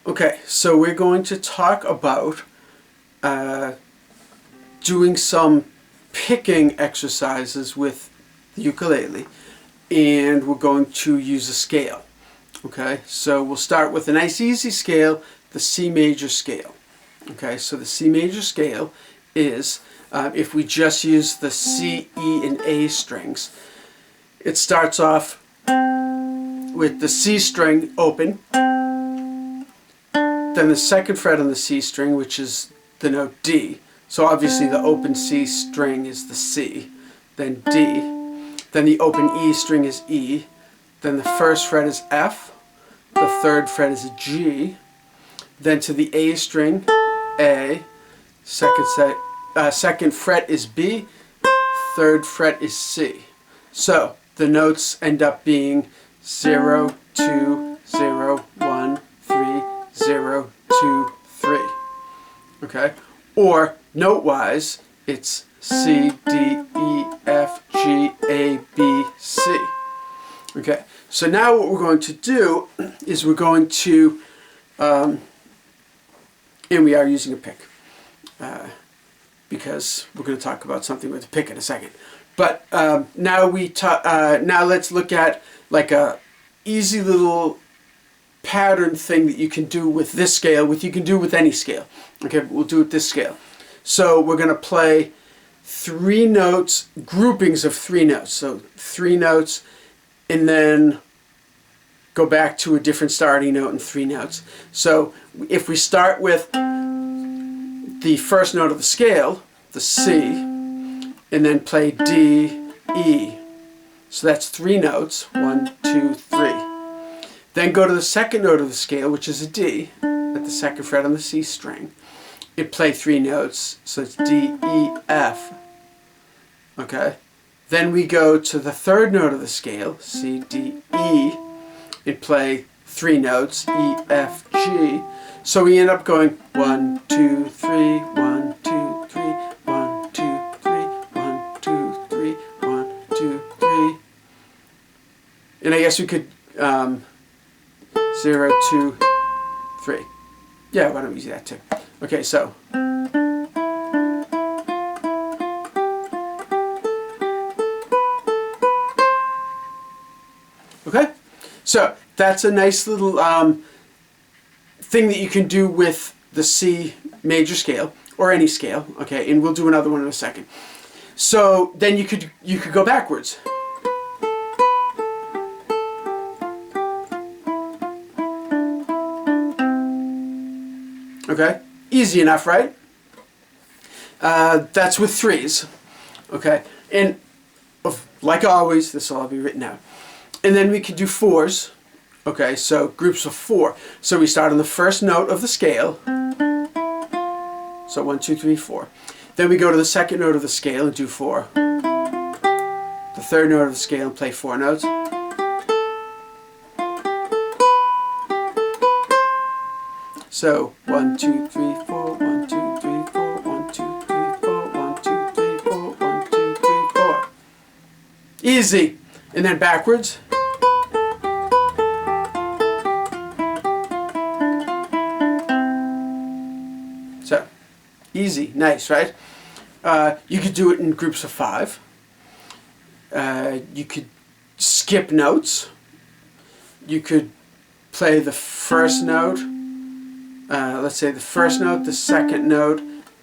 Okay, so we're going to talk about doing some picking exercises with the ukulele, and we're going to use a scale. Okay, so we'll start with a nice easy scale, the C major scale. Okay, so the C major scale is, if we just use the C, E, and A strings, it starts off with the C string open, then the second fret on the C string, which is the note D. So obviously the open C string is the C, then D, then the open E string is E, then the first fret is F, the third fret is a G, then to the A string, A, second fret is B, third fret is C. So the notes end up being 0, 2, 0, 1, 3, 0, 2, 3. Okay? Or note-wise, it's C, D, E, F, G, A, B, C. Okay? So now what we're going to do is we're going to, and we are using a pick, because we're going to talk about something with a pick in a second. But now let's look at like a easy little pattern thing that you can do with this scale, you can do with any scale. Okay, but we'll do it this scale. So we're going to play 3 notes, groupings of 3 notes. So 3 notes, and then go back to a different starting note and 3 notes. So if we start with the first note of the scale, the C, and then play D, E. So that's 3 notes, 1, 2, 3. Then go to the second note of the scale, which is a D, at the second fret on the C string. It play 3 notes, so it's D, E, F. Okay? Then we go to the third note of the scale, C, D, E. It play 3 notes, E, F, G. So we end up going 1, 2, 3, 1, 2, 3, 1, 2, 3, 1, 2, 3, 1, 2, 3. And I guess we could 0, 2, 3. Yeah, why don't we use that too? Okay, so. Okay, so that's a nice little thing that you can do with the C major scale, or any scale. Okay, and we'll do another one in a second. So then you could go backwards. Okay, easy enough, right? That's with 3s. Okay, and like always, this will all be written out. And then we could do 4s. Okay, so groups of 4. So we start on the first note of the scale. So 1, 2, 3, 4. Then we go to the second note of the scale and do 4. The third note of the scale and play 4 notes. So 1, 2, 3, 4, 1, 2, 3, 4, 1, 2, 3, 4, 1, 2, 3, 4, 1, 2, 3, 4. Easy. And then backwards. So easy, nice, right? You could do it in groups of 5. You could skip notes. You could play the first note. Let's say the first note, the second note,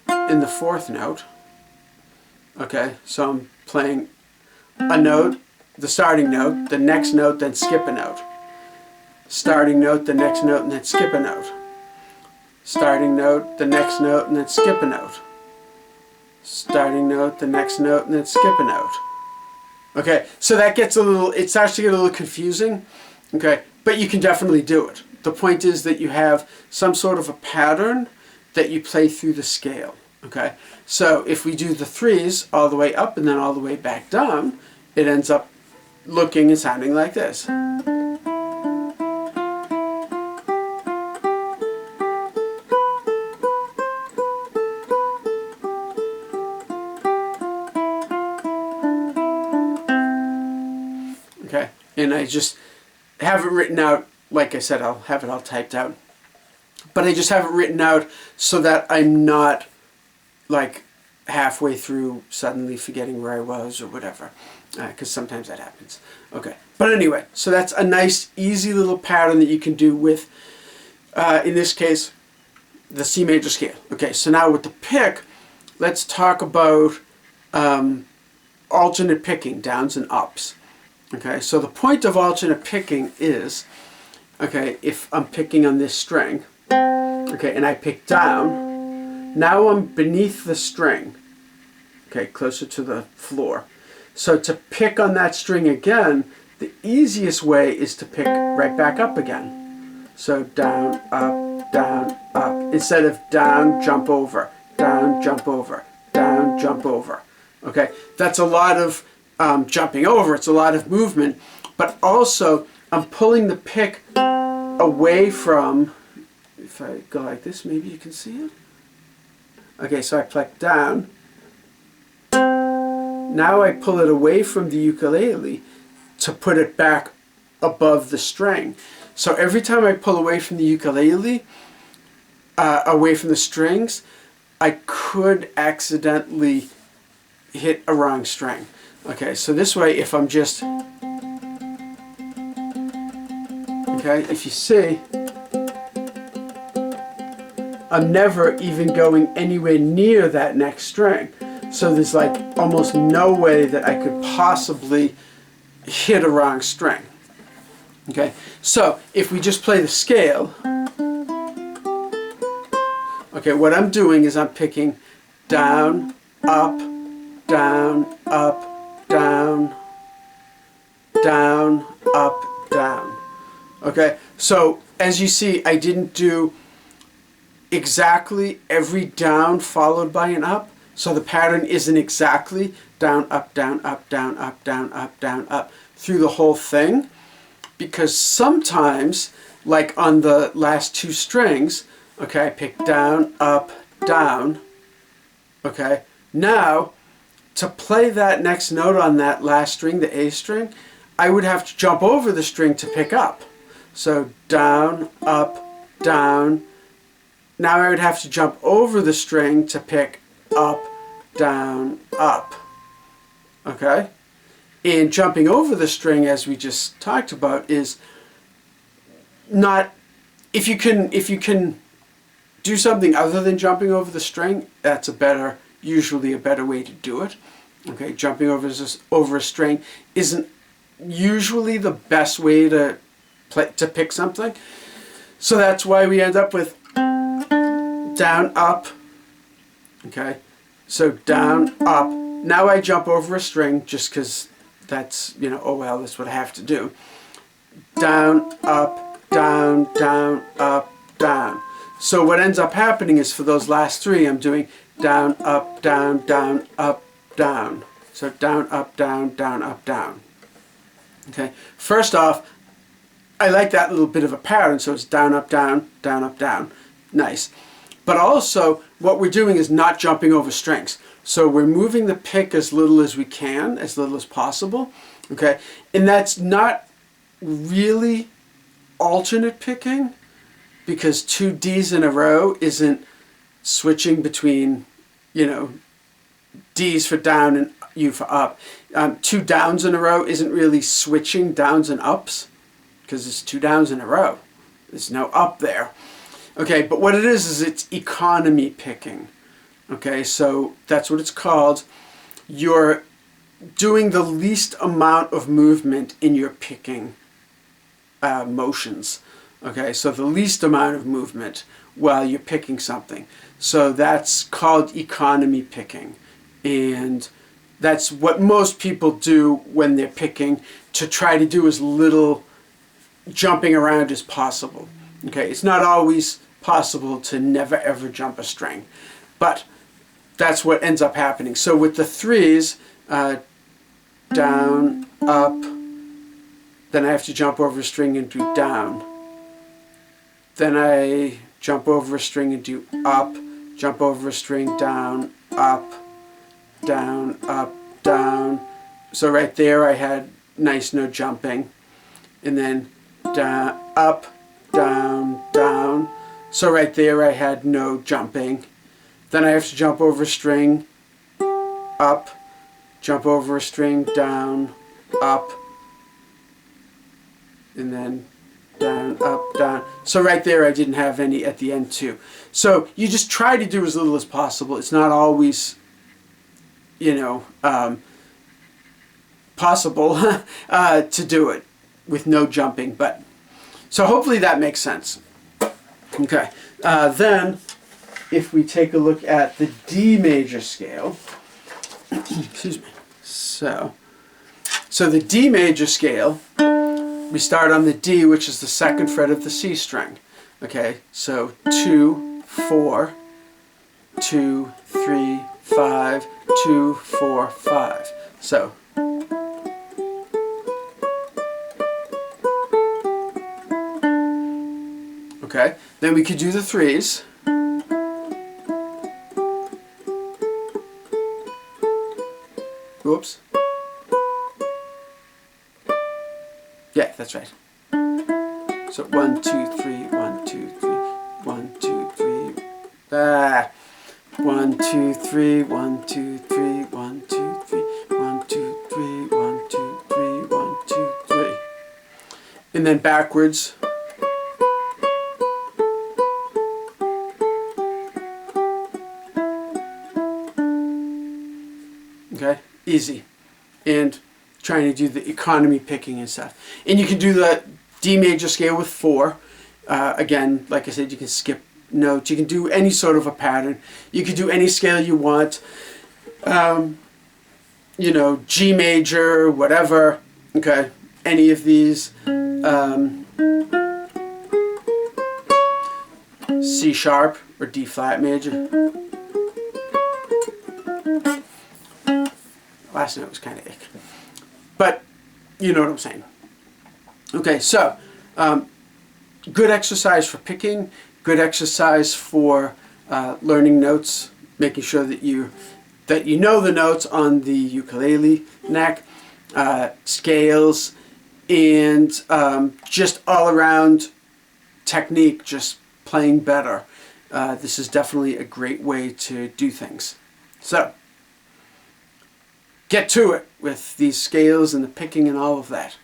and the fourth note. Okay, so I'm playing a note, the starting note, the next note, then skip a note. Starting note, the next note, and then skip a note. Starting note, the next note, and then skip a note. Starting note, the next note, and then skip a note. Okay, so that gets it starts to get a little confusing. Okay, but you can definitely do it. The point is that you have some sort of a pattern that you play through the scale. Okay, so if we do the 3s all the way up and then all the way back down, it ends up looking and sounding like this. Okay, and I just have it written out. Like I said, I'll have it all typed out but I just have it written out so that I'm not like halfway through suddenly forgetting where I was or whatever, because sometimes that happens. Okay, but anyway, so that's a nice easy little pattern that you can do with, in this case, the C major scale. Okay, so now with the pick, let's talk about alternate picking, downs and ups. Okay, so the point of alternate picking is, okay, if I'm picking on this string, okay, and I pick down, now I'm beneath the string, okay, closer to the floor. So to pick on that string again, the easiest way is to pick right back up again. So down, up, instead of down, jump over, down, jump over, down, jump over. Okay, that's a lot of jumping over, it's a lot of movement, but also I'm pulling the pick away from, if I go like this, maybe you can see it. Okay, so I pluck down. Now I pull it away from the ukulele to put it back above the string. So every time I pull away from the ukulele, away from the strings, I could accidentally hit a wrong string. Okay, so this way, if I'm just, okay, if you see, I'm never even going anywhere near that next string. So there's like almost no way that I could possibly hit a wrong string. Okay, so if we just play the scale, okay, what I'm doing is I'm picking down, up, down, up, down, down, up, down. Okay, so as you see, I didn't do exactly every down followed by an up, so the pattern isn't exactly down, up, down, up, down, up, down, up, down, up through the whole thing, because sometimes, like on the last two strings, okay, I pick down, up, down, okay, now to play that next note on that last string, the A string, I would have to jump over the string to pick up. So down, up, down. Now I would have to jump over the string to pick up, down, up. Okay? And jumping over the string, as we just talked about, is not, if you can do something other than jumping over the string, that's usually a better way to do it. Okay, jumping over a string isn't usually the best way to pick something. So that's why we end up with down, up. Okay, so down, up. Now I jump over a string just because that's, oh well, that's what I have to do. Down, up, down, down, up, down. So what ends up happening is for those last three, I'm doing down, up, down, down, up, down. So down, up, down, down, up, down. Okay, first off, I like that little bit of a pattern, so it's down, up, down, down, up, down. Nice. But also, what we're doing is not jumping over strings. So we're moving the pick as little as we can, as little as possible. Okay, and that's not really alternate picking, because two D's in a row isn't switching between, D's for down and U for up. Two downs in a row isn't really switching downs and ups, because it's two downs in a row. There's no up there. Okay, but what it is it's economy picking. Okay, so that's what it's called. You're doing the least amount of movement in your picking motions. Okay, so the least amount of movement while you're picking something. So that's called economy picking. And that's what most people do when they're picking, to try to do as little jumping around as possible. Okay, it's not always possible to never ever jump a string, but that's what ends up happening. So with the threes, down, up, then I have to jump over a string and do down. Then I jump over a string and do up, jump over a string, down, up, down, up, down. So right there I had nice no jumping. And then down, up, down, down. So right there I had no jumping. Then I have to jump over a string, up, jump over a string, down, up, and then down, up, down. So right there I didn't have any at the end too. So you just try to do as little as possible. It's not always, you know, possible to do it with no jumping. But so hopefully that makes sense. Okay, then if we take a look at the D major scale, excuse me. So the D major scale, we start on the D, which is the second fret of the C string. Okay, so 2, 4, 2, 3, 5, 2, 4, 5. So okay, then we could do the threes. Oops. Yeah, that's right. So 1, 2, 3, 1, 2, 3, 1, 2, 3. 1, 2, 3, 1, 2, 3, 1, 2, 3, 1, 2, 3, 1, 2, 3, 1, 2, 3. And then backwards. Okay, easy. And trying to do the economy picking and stuff. And you can do the D major scale with 4. Again, like I said, you can skip notes. You can do any sort of a pattern. You can do any scale you want. You know, G major, whatever. Okay, any of these. C sharp or D flat major. Last note was kind of ick. But you know what I'm saying. Okay, so good exercise for picking, good exercise for learning notes, making sure that you know the notes on the ukulele neck, scales, and just all around technique, just playing better. This is definitely a great way to do things. So get to it with these scales and the picking and all of that.